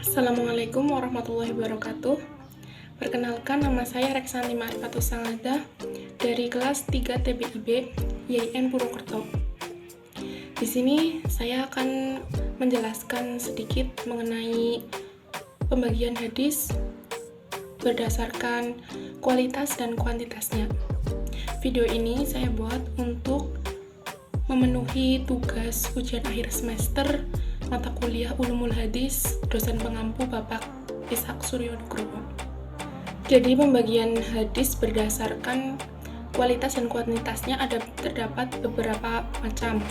Assalamualaikum warahmatullahi wabarakatuh. Perkenalkan, nama saya Reksanti Ma'rifatus Sangada dari kelas 3 TBIB YIN Purwokerto. Di sini saya akan menjelaskan sedikit mengenai pembagian hadis berdasarkan kualitas dan kuantitasnya. Video ini saya buat untuk memenuhi tugas ujian akhir semester mata kuliah Ulumul Hadis dosen pengampu Bapak Ishak Suryonugroho. Jadi pembagian hadis berdasarkan kualitas dan kuantitasnya terdapat beberapa macam.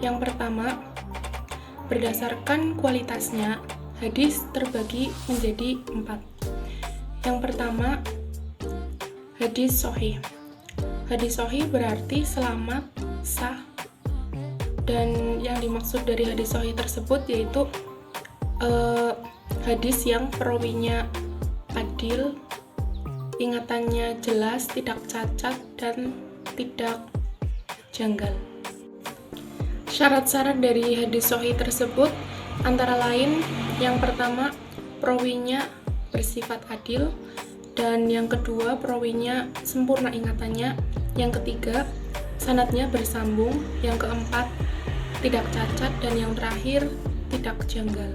Yang pertama, berdasarkan kualitasnya hadis terbagi menjadi 4. Yang pertama, hadis sahih. Hadis sahih berarti selamat, sah, dan yang dimaksud dari hadis sahih tersebut yaitu hadis yang perawinya adil, ingatannya jelas, tidak cacat, dan tidak janggal. Syarat-syarat dari hadis sahih tersebut antara lain yang pertama, perawinya bersifat adil, dan yang kedua, perawinya sempurna ingatannya, yang ketiga, sanadnya bersambung, yang keempat, tidak cacat, dan yang terakhir, tidak janggal.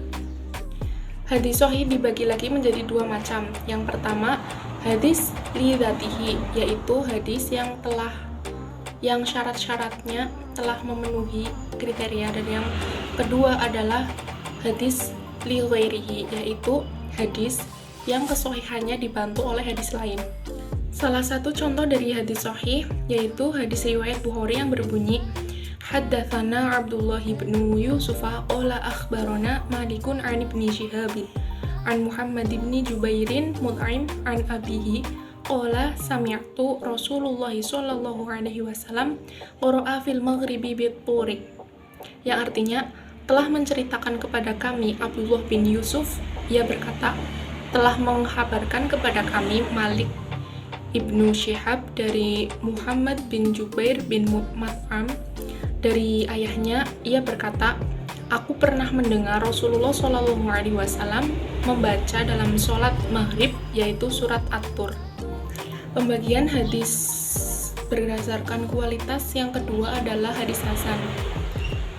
Hadis sahih dibagi lagi menjadi 2 macam. Yang pertama, hadis li dzatihi, yaitu hadis yang syarat-syaratnya telah memenuhi kriteria, dan yang kedua adalah hadis li ghairihi, yaitu hadis yang kesahihannya dibantu oleh hadis lain. Salah satu contoh dari hadis sahih yaitu hadis riwayat Bukhari yang berbunyi Haddatsana Abdullah bin Yusuf qala akhbarana Malikun an ibni Shihab an Muhammad bin Jubairin Mut'im an abihi qala sami'tu Rasulullah sallallahu alaihi wasallam qara'a fil maghribi bit-turi, yang artinya telah menceritakan kepada kami Abdullah bin Yusuf, ia berkata telah menghabarkan kepada kami Malik Ibnu Syihab dari Muhammad bin Jubair bin Mut'im dari ayahnya, ia berkata, aku pernah mendengar Rasulullah Shallallahu Alaihi Wasallam membaca dalam sholat maghrib, yaitu surat At-Tur. Pembagian hadis berdasarkan kualitas yang kedua adalah hadis hasan.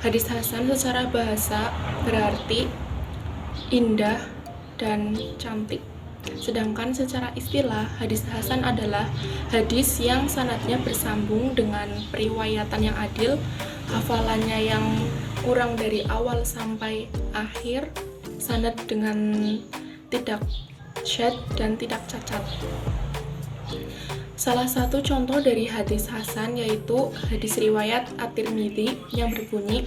Hadis hasan secara bahasa berarti indah dan cantik. Sedangkan secara istilah, hadis hasan adalah hadis yang sanadnya bersambung dengan periwayatan yang adil, hafalannya yang kurang dari awal sampai akhir, sanad dengan tidak syadz dan tidak cacat. Salah satu contoh dari hadis hasan yaitu hadis riwayat At-Tirmidzi yang berbunyi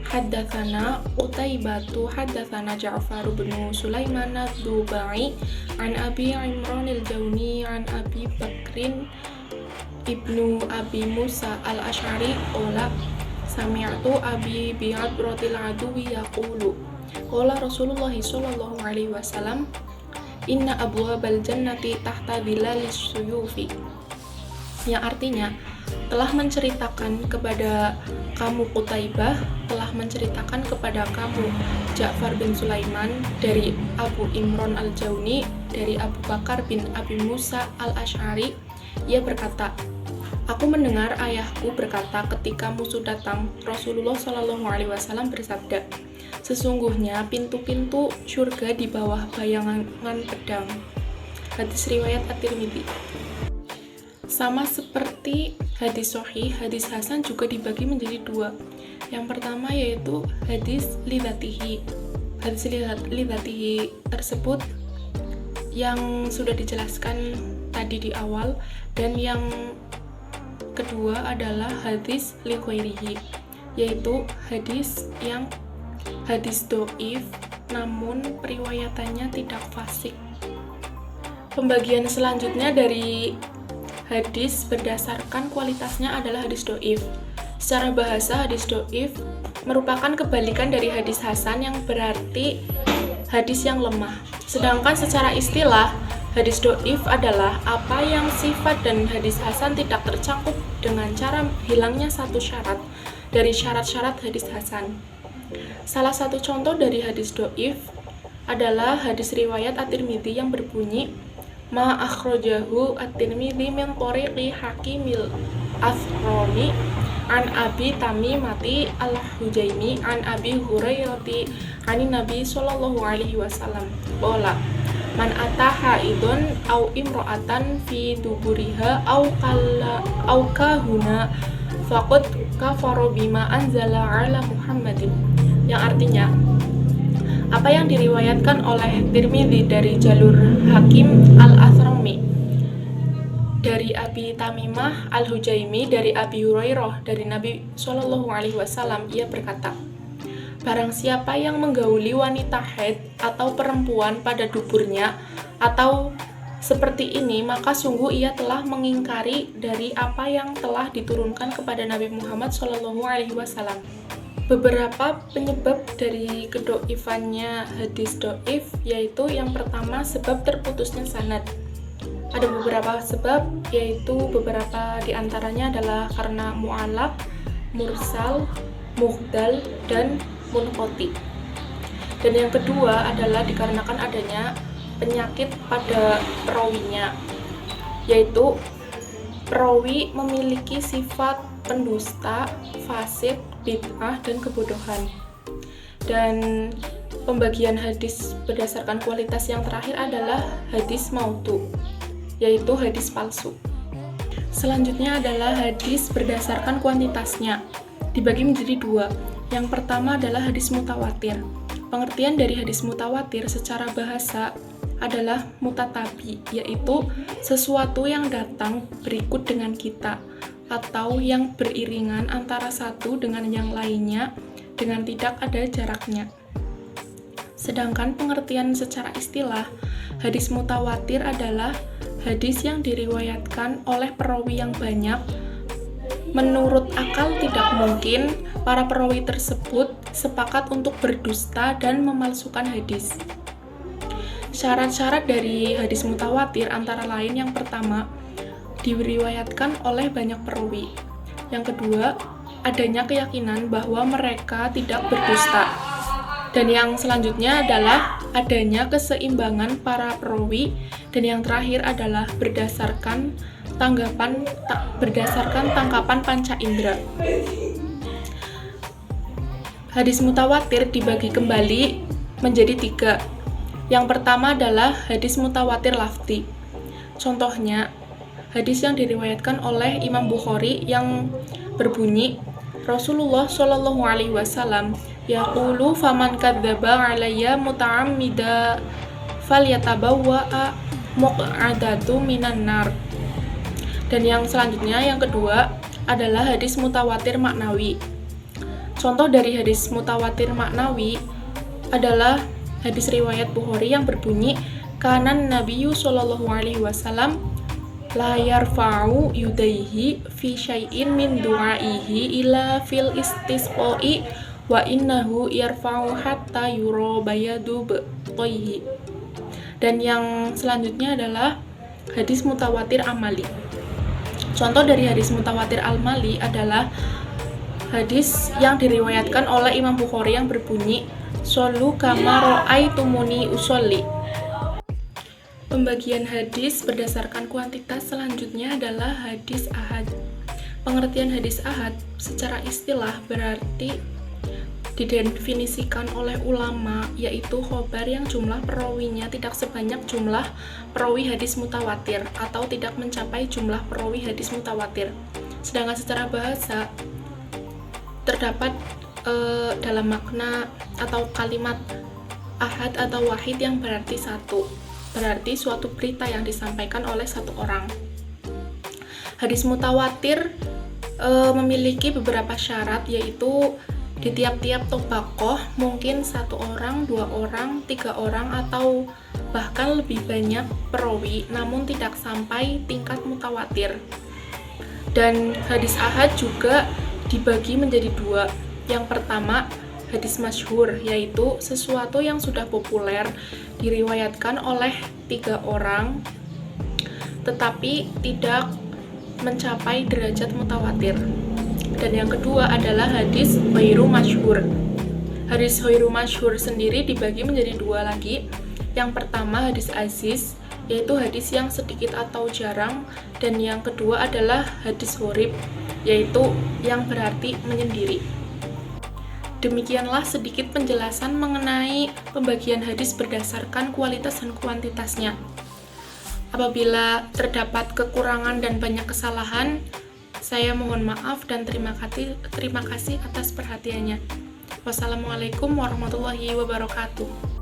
Haddatsana Utaibatu haddatsana Ja'far bin Sulaiman ad-Dubai an Abi Imran al-Jawni an Abi Bakrin ibnu Abi Musa al-Asy'ari qala sami'tu Abi Bi'ad radhiyallahu anhu yaqulu qala Rasulullah sallallahu alaihi wasallam inna abwabal jannati tahta dhilalis suyufi, yang artinya telah menceritakan kepada kamu Qutaibah, telah menceritakan kepada kamu Ja'far bin Sulaiman dari Abu Imran al-Jawni dari Abu Bakar bin Abi Musa al-Asy'ari, ia berkata, aku mendengar ayahku berkata ketika musuh datang, Rasulullah Shallallahu Alaihi Wasallam bersabda, sesungguhnya pintu-pintu surga di bawah bayangan pedang. Hadis riwayat At-Tirmidzi. Sama seperti hadis sahih, hadis hasan juga dibagi menjadi 2. Yang pertama yaitu hadis li dzatihi. Hadis li dzatihi tersebut yang sudah dijelaskan tadi di awal, dan yang kedua adalah hadis li ghairihi, yaitu hadis yang hadis do'if namun periwayatannya tidak fasik. Pembagian selanjutnya dari hadis berdasarkan kualitasnya adalah hadis do'if. Secara bahasa, hadis do'if merupakan kebalikan dari hadis hasan yang berarti hadis yang lemah. Sedangkan secara istilah, hadis do'if adalah apa yang sifat dan hadis hasan tidak tercakup dengan cara hilangnya satu syarat dari syarat-syarat hadis hasan. Salah satu contoh dari hadis do'if adalah hadis riwayat At-Tirmidzi yang berbunyi ma akhrajahu At-Tirmidzi min thariqi Hakimil Asroni an Abi Tamimati Al-Hujaimi an Abi Hurairati anin Nabi sallallahu alaihi wasallam qala man ataha idon au imro'atan fi duburiha au kahuna faqad kafara bima anzala ala Muhammadin, yang artinya apa yang diriwayatkan oleh Tirmidzi dari jalur Hakim Al-Asrami dari Abi Tamimah Al-Hujaimi dari Abi Hurairah dari Nabi sallallahu alaihi wasallam, ia berkata, barang siapa yang menggauli wanita haid atau perempuan pada duburnya atau seperti ini, maka sungguh ia telah mengingkari dari apa yang telah diturunkan kepada Nabi Muhammad SAW. Beberapa penyebab dari kedoifannya hadis doif, yaitu yang pertama sebab terputusnya sanad. Ada beberapa sebab, yaitu beberapa diantaranya adalah karena mu'allaq, mursal, muhdal, dan munqati. Dan yang kedua adalah dikarenakan adanya penyakit pada perawinya, yaitu perawi memiliki sifat pendusta, fasik, bid'ah, dan kebodohan. Dan pembagian hadis berdasarkan kualitas yang terakhir adalah hadis maudhu, yaitu hadis palsu. Selanjutnya adalah hadis berdasarkan kuantitasnya, dibagi menjadi dua. Yang pertama adalah hadis mutawatir. Pengertian dari hadis mutawatir secara bahasa adalah mutatabi, yaitu sesuatu yang datang berikut dengan kita, atau yang beriringan antara satu dengan yang lainnya dengan tidak ada jaraknya. Sedangkan pengertian secara istilah, hadis mutawatir adalah hadis yang diriwayatkan oleh perawi yang banyak. Menurut akal tidak mungkin para perawi tersebut sepakat untuk berdusta dan memalsukan hadis. Syarat-syarat dari hadis mutawatir antara lain yang pertama, diriwayatkan oleh banyak perawi. Yang kedua, adanya keyakinan bahwa mereka tidak berdusta. Dan yang selanjutnya adalah adanya keseimbangan para perawi. Dan yang terakhir adalah berdasarkan tangkapan panca indera. Hadis mutawatir dibagi kembali menjadi tiga. Yang pertama adalah hadis mutawatir lafzi. Contohnya, hadis yang diriwayatkan oleh Imam Bukhari yang berbunyi, Rasulullah Shallallahu Alaihi Wasallam yaqulu faman kadzdzaba alayya muta'ammida falyatabawwa muq'adatu minan nar. Dan yang selanjutnya, yang kedua adalah hadis mutawatir maknawi. Contoh dari hadis mutawatir maknawi adalah hadis riwayat Bukhari yang berbunyi, kanan Nabiyyu sallallahu alaihi wasallam la yarfa'u yudaihi fi syai'in min du'aihi illa fil istisqa'i wa innahu yarfa'u hatta yura bayadu baqaihi. Dan yang selanjutnya adalah hadis mutawatir amali. Contoh dari hadis mutawatir al-mali adalah hadis yang diriwayatkan oleh Imam Bukhari yang berbunyi, Shollu kama ra'aitumuni usolli. Pembagian hadis berdasarkan kuantitas selanjutnya adalah hadis ahad. Pengertian hadis ahad secara istilah berarti didefinisikan oleh ulama, yaitu khobar yang jumlah perawinya tidak sebanyak jumlah perawi hadis mutawatir atau tidak mencapai jumlah perawi hadis mutawatir. Sedangkan secara bahasa terdapat dalam makna atau kalimat ahad atau wahid yang berarti satu, berarti suatu berita yang disampaikan oleh satu orang. Hadis mutawatir memiliki beberapa syarat, yaitu di tiap-tiap tobakoh mungkin satu orang, dua orang, tiga orang, atau bahkan lebih banyak perawi, namun tidak sampai tingkat mutawatir. Dan hadis ahad juga dibagi menjadi dua. Yang pertama, hadis masyhur, yaitu sesuatu yang sudah populer diriwayatkan oleh tiga orang tetapi tidak mencapai derajat mutawatir. Dan yang kedua adalah hadis ghairu masyhur, Hadis ghairu masyhur sendiri dibagi menjadi dua lagi. Yang pertama hadis aziz, yaitu hadis yang sedikit atau jarang, dan yang kedua adalah hadis gharib, yaitu yang berarti menyendiri. Demikianlah sedikit penjelasan mengenai pembagian hadis berdasarkan kualitas dan kuantitasnya. Apabila terdapat kekurangan dan banyak kesalahan, saya mohon maaf dan terima kasih atas perhatiannya. Wassalamualaikum warahmatullahi wabarakatuh.